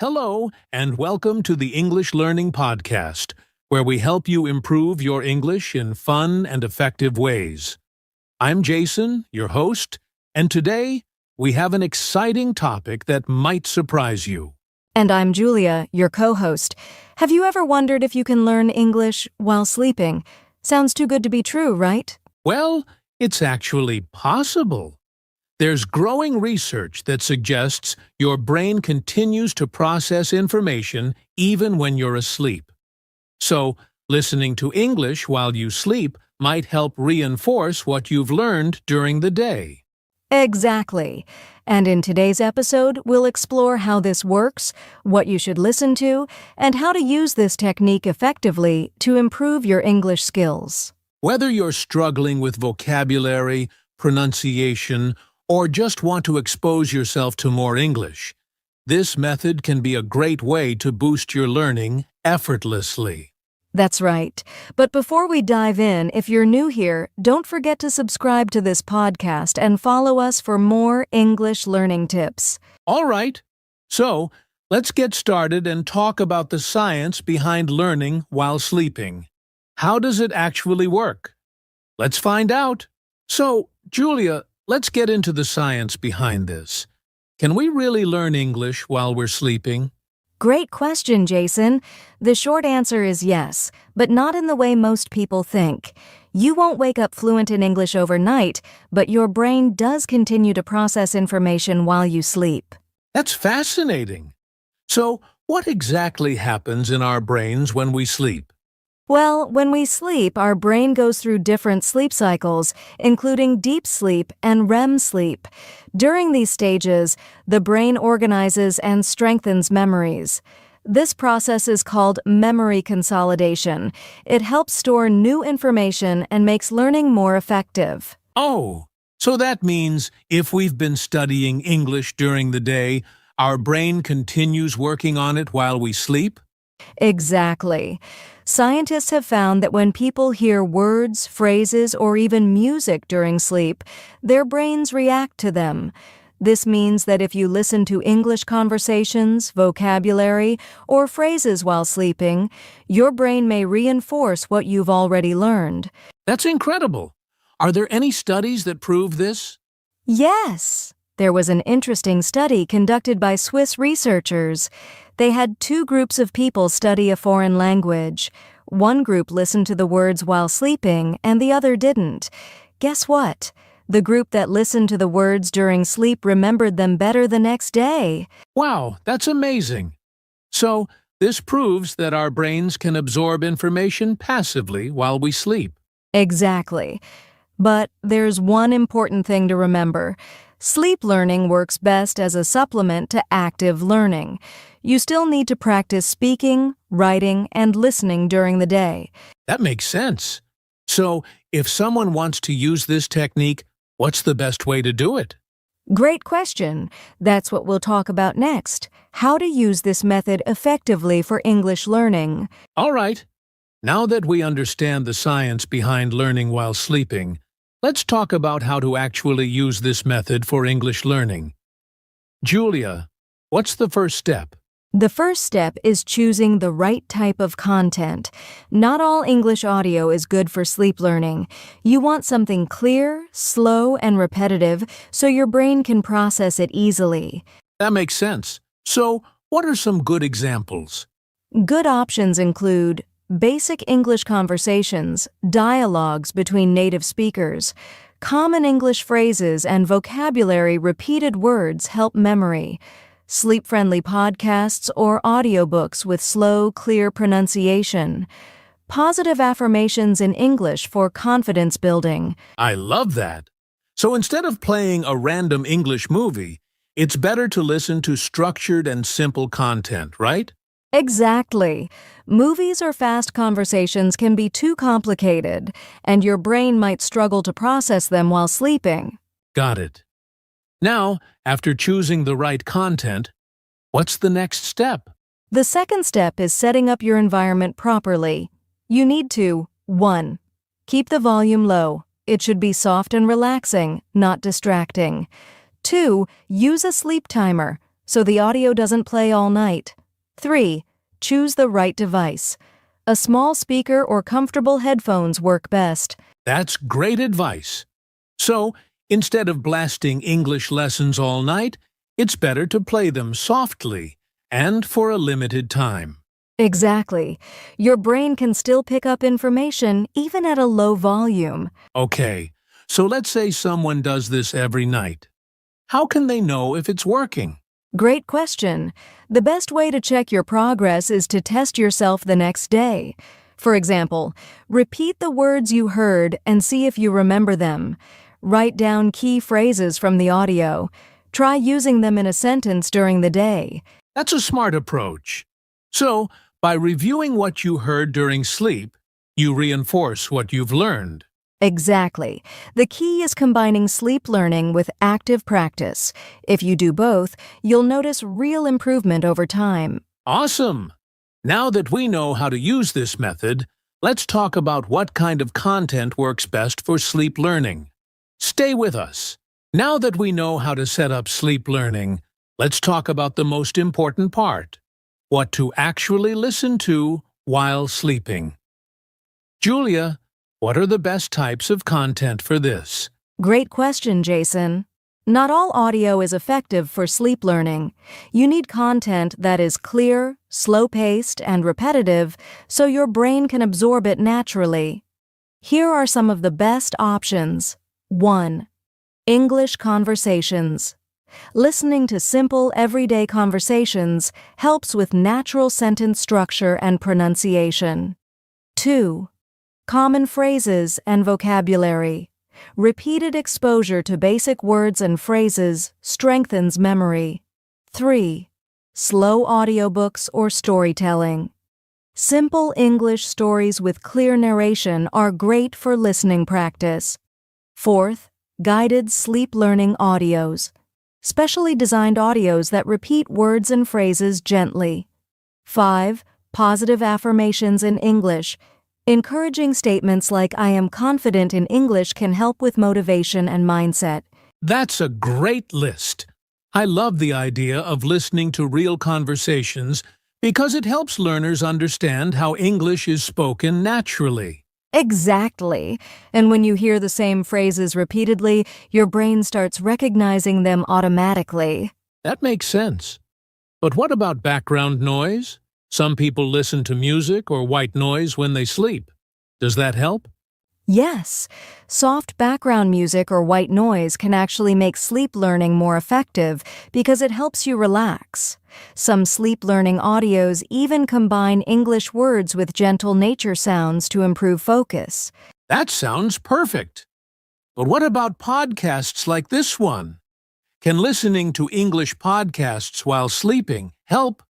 Hello, and welcome to the English Learning Podcast, where we help you improve your English in fun and effective ways. I'm Jason, your host, and today we have an exciting topic that might surprise you. And I'm Julia, your co-host. Have you ever wondered if you can learn English while sleeping? Sounds too good to be true, right? Well, it's actually possible. There's growing research that suggests your brain continues to process information even when you're asleep. So, listening to English while you sleep might help reinforce what you've learned during the day. Exactly. And in today's episode, we'll explore how this works, what you should listen to, and how to use this technique effectively to improve your English skills. Whether you're struggling with vocabulary, pronunciation, or just want to expose yourself to more English, this method can be a great way to boost your learning effortlessly. That's right. But before we dive in, if you're new here, don't forget to subscribe to this podcast and follow us for more English learning tips. All right, so let's get started and talk about the science behind learning while sleeping. How does it actually work? Let's find out. So, Julia, let's get into the science behind this. Can we really learn English while we're sleeping? Great question, Jason. The short answer is yes, but not in the way most people think. You won't wake up fluent in English overnight, but your brain does continue to process information while you sleep. That's fascinating. So, what exactly happens in our brains when we sleep? Well, when we sleep, our brain goes through different sleep cycles, including deep sleep and REM sleep. During these stages, the brain organizes and strengthens memories. This process is called memory consolidation. It helps store new information and makes learning more effective. Oh, so that means if we've been studying English during the day, our brain continues working on it while we sleep? Exactly. Scientists have found that when people hear words, phrases, or even music during sleep, their brains react to them. This means that if you listen to English conversations, vocabulary, or phrases while sleeping, your brain may reinforce what you've already learned. That's incredible. Are there any studies that prove this? Yes! There was an interesting study conducted by Swiss researchers. They had two groups of people study a foreign language. One group listened to the words while sleeping, and the other didn't. Guess what? The group that listened to the words during sleep remembered them better the next day. Wow, that's amazing. So, this proves that our brains can absorb information passively while we sleep. Exactly. But there's one important thing to remember. Sleep learning works best as a supplement to active learning. You still need to practice speaking, writing, and listening during the day. That makes sense. So, if someone wants to use this technique, what's the best way to do it? Great question. That's what we'll talk about next. How to use this method effectively for English learning. All right. Now that we understand the science behind learning while sleeping, let's talk about how to actually use this method for English learning. Julia, what's the first step? The first step is choosing the right type of content. Not all English audio is good for sleep learning. You want something clear, slow, and repetitive so your brain can process it easily. That makes sense. So, what are some good examples? Good options include basic English conversations, dialogues between native speakers. Common English phrases and vocabulary repeated words help memory. Sleep-friendly podcasts or audiobooks with slow, clear pronunciation. Positive affirmations in English for confidence building. I love that. So instead of playing a random English movie, it's better to listen to structured and simple content, right? Exactly. Movies or fast conversations can be too complicated, and your brain might struggle to process them while sleeping. Got it. Now, after choosing the right content, what's the next step? The second step is setting up your environment properly. You need to 1. Keep the volume low. It should be soft and relaxing, not distracting. 2. Use a sleep timer. so the audio doesn't play all night. 3. Choose the right device. A small speaker or comfortable headphones work best. That's great advice. So, instead of blasting English lessons all night, it's better to play them softly and for a limited time. Exactly. Your brain can still pick up information even at a low volume. Okay, so let's say someone does this every night. How can they know if it's working? Great question. The best way to check your progress is to test yourself the next day. For example, repeat the words you heard and see if you remember them. Write down key phrases from the audio. Try using them in a sentence during the day. That's a smart approach. So, by reviewing what you heard during sleep, you reinforce what you've learned. Exactly. The key is combining sleep learning with active practice. If you do both, you'll notice real improvement over time. Awesome! Now that we know how to use this method, let's talk about what kind of content works best for sleep learning. Stay with us. Now that we know how to set up sleep learning, let's talk about the most important part: what to actually listen to while sleeping. Julia, what are the best types of content for this? Great question, Jason. Not all audio is effective for sleep learning. You need content that is clear, slow-paced, and repetitive so your brain can absorb it naturally. Here are some of the best options. 1. English conversations. Listening to simple, everyday conversations helps with natural sentence structure and pronunciation. 2. Common phrases and vocabulary. Repeated exposure to basic words and phrases strengthens memory. 3. Slow audiobooks or storytelling. Simple English stories with clear narration are great for listening practice. 4th, guided sleep learning audios. Specially designed audios that repeat words and phrases gently. 5. Positive affirmations in English. Encouraging statements like "I am confident in English" can help with motivation and mindset. That's a great list. I love the idea of listening to real conversations because it helps learners understand how English is spoken naturally. Exactly. And when you hear the same phrases repeatedly, your brain starts recognizing them automatically. That makes sense. But what about background noise? Some people listen to music or white noise when they sleep. Does that help? Yes, soft background music or white noise can actually make sleep learning more effective because it helps you relax. Some sleep learning audios even combine English words with gentle nature sounds to improve focus. That sounds perfect. But what about podcasts like this one? Can listening to English podcasts while sleeping help?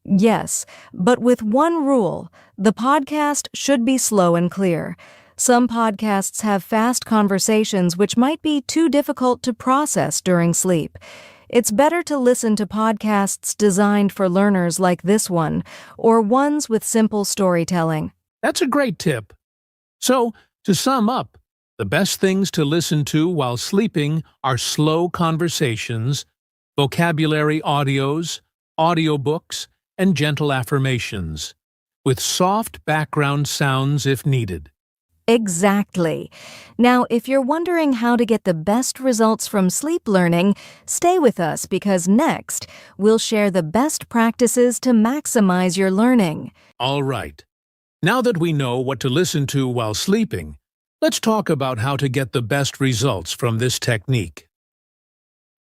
Yes, but with one rule: the podcast should be slow and clear. Some podcasts have fast conversations which might be too difficult to process during sleep. It's better to listen to podcasts designed for learners like this one, or ones with simple storytelling. That's a great tip. So, to sum up, the best things to listen to while sleeping are slow conversations, vocabulary audios, audiobooks, and gentle affirmations, with soft background sounds if needed. Exactly. Now, if you're wondering how to get the best results from sleep learning, stay with us because next, we'll share the best practices to maximize your learning. All right. Now that we know what to listen to while sleeping, let's talk about how to get the best results from this technique.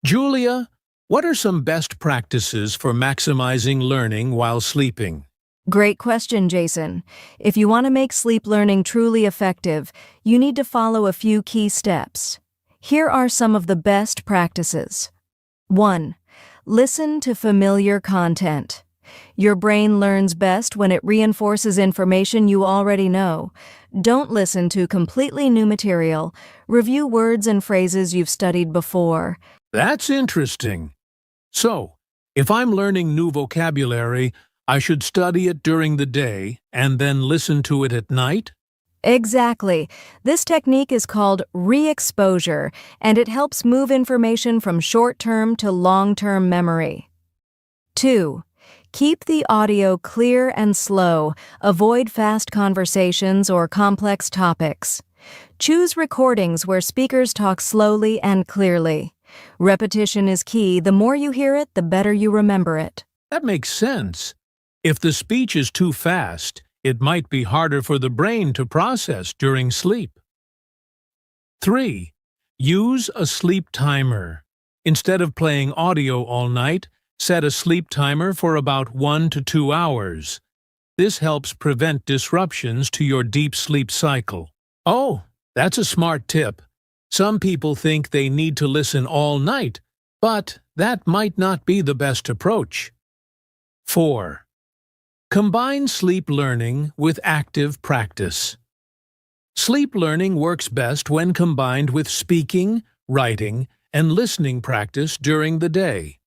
Julia, what are some best practices for maximizing learning while sleeping? Great question, Jason. If you want to make sleep learning truly effective, you need to follow a few key steps. Here are some of the best practices. 1. Listen to familiar content. Your brain learns best when it reinforces information you already know. Don't listen to completely new material. Review words and phrases you've studied before. That's interesting. So, if I'm learning new vocabulary, I should study it during the day and then listen to it at night? Exactly. This technique is called re-exposure, and it helps move information from short-term to long-term memory. 2. Keep the audio clear and slow. Avoid fast conversations or complex topics. Choose recordings where speakers talk slowly and clearly. Repetition is key. The more you hear it, the better you remember it. That makes sense. If the speech is too fast, it might be harder for the brain to process during sleep. 3. Use a sleep timer. Instead of playing audio all night, set a sleep timer for about 1 to 2 hours. This helps prevent disruptions to your deep sleep cycle. Oh, that's a smart tip. Some people think they need to listen all night, but that might not be the best approach. 4. Combine sleep learning with active practice. Sleep learning works best when combined with speaking, writing, and listening practice during the day.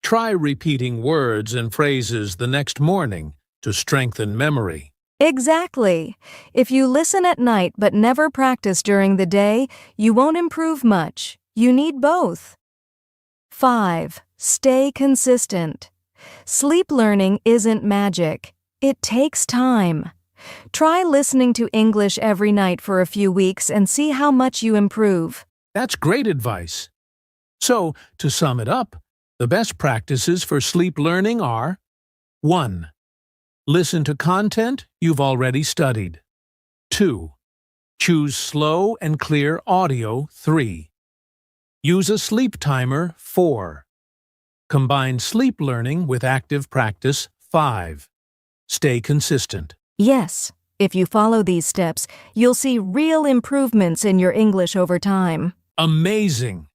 Try repeating words and phrases the next morning to strengthen memory. Exactly. If you listen at night but never practice during the day, you won't improve much. You need both. 5. Stay consistent. Sleep learning isn't magic. It takes time. Try listening to English every night for a few weeks and see how much you improve. That's great advice. So, to sum it up, the best practices for sleep learning are: 1. Listen to content you've already studied. 2. Choose slow and clear audio. 3. Use a sleep timer. 4. Combine sleep learning with active practice. 5. Stay consistent. Yes, if you follow these steps, you'll see real improvements in your English over time. Amazing!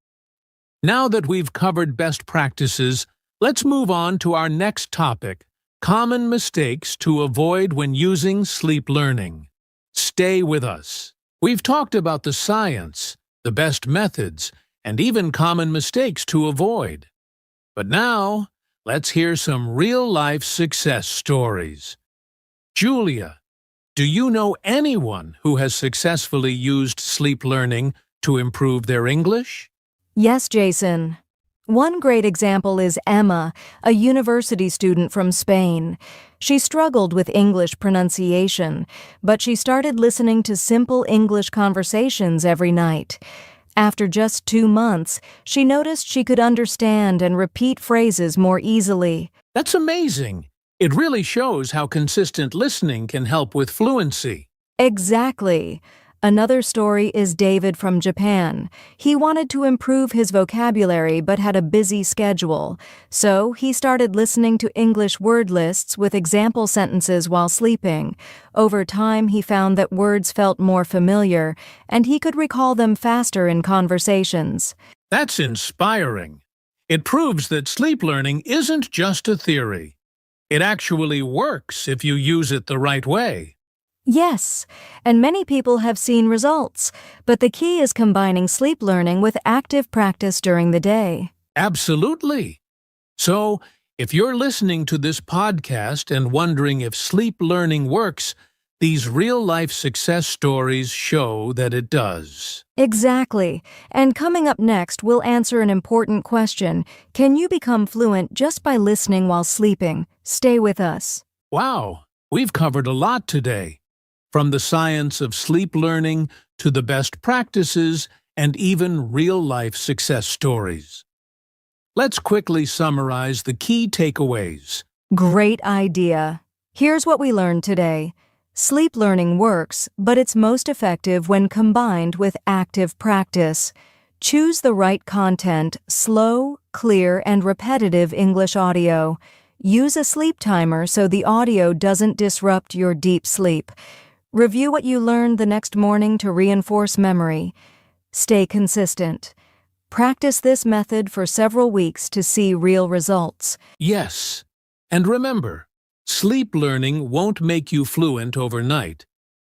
Now that we've covered best practices, let's move on to our next topic: common mistakes to avoid when using sleep learning. Stay with us. We've talked about the science, the best methods, and even common mistakes to avoid. But now, let's hear some real-life success stories. Julia, do you know anyone who has successfully used sleep learning to improve their English? Yes, Jason. One great example is Emma, a university student from Spain. She struggled with English pronunciation, but she started listening to simple English conversations every night. After just 2 months, she noticed she could understand and repeat phrases more easily. That's amazing. It really shows how consistent listening can help with fluency. Exactly. Another story is David from Japan. He wanted to improve his vocabulary but had a busy schedule. So he started listening to English word lists with example sentences while sleeping. Over time, he found that words felt more familiar, and he could recall them faster in conversations. That's inspiring. It proves that sleep learning isn't just a theory. It actually works if you use it the right way. Yes, and many people have seen results, but the key is combining sleep learning with active practice during the day. Absolutely. So, if you're listening to this podcast and wondering if sleep learning works, these real-life success stories show that it does. Exactly. And coming up next, we'll answer an important question. Can you become fluent just by listening while sleeping? Stay with us. Wow, we've covered a lot today. From the science of sleep learning to the best practices and even real-life success stories. Let's quickly summarize the key takeaways. Great idea. Here's what we learned today. Sleep learning works, but it's most effective when combined with active practice. Choose the right content, slow, clear, and repetitive English audio. Use a sleep timer so the audio doesn't disrupt your deep sleep. Review what you learned the next morning to reinforce memory. Stay consistent. Practice this method for several weeks to see real results. Yes, and remember, sleep learning won't make you fluent overnight,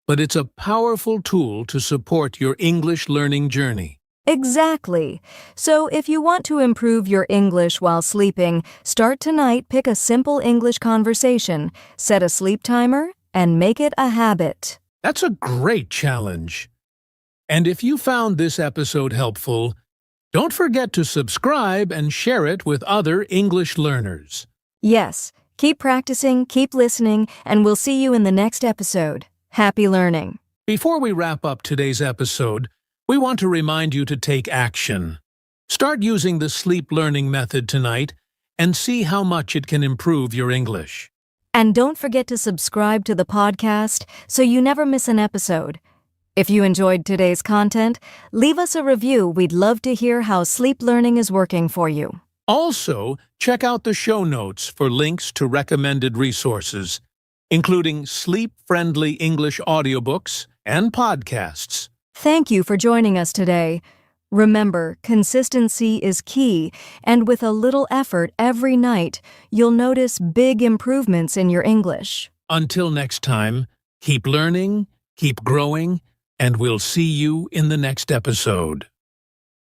but it's a powerful tool to support your English learning journey. Exactly. So if you want to improve your English while sleeping, start tonight, pick a simple English conversation, set a sleep timer, and make it a habit. That's a great challenge. And if you found this episode helpful, don't forget to subscribe and share it with other English learners. Yes, keep practicing, keep listening, and we'll see you in the next episode. Happy learning. Before we wrap up today's episode, we want to remind you to take action. Start using the sleep learning method tonight and see how much it can improve your English. And don't forget to subscribe to the podcast so you never miss an episode. If you enjoyed today's content, leave us a review. We'd love to hear how sleep learning is working for you. Also, check out the show notes for links to recommended resources, including sleep-friendly English audiobooks and podcasts. Thank you for joining us today. Remember, consistency is key, and with a little effort every night, you'll notice big improvements in your English. Until next time, keep learning, keep growing, and we'll see you in the next episode.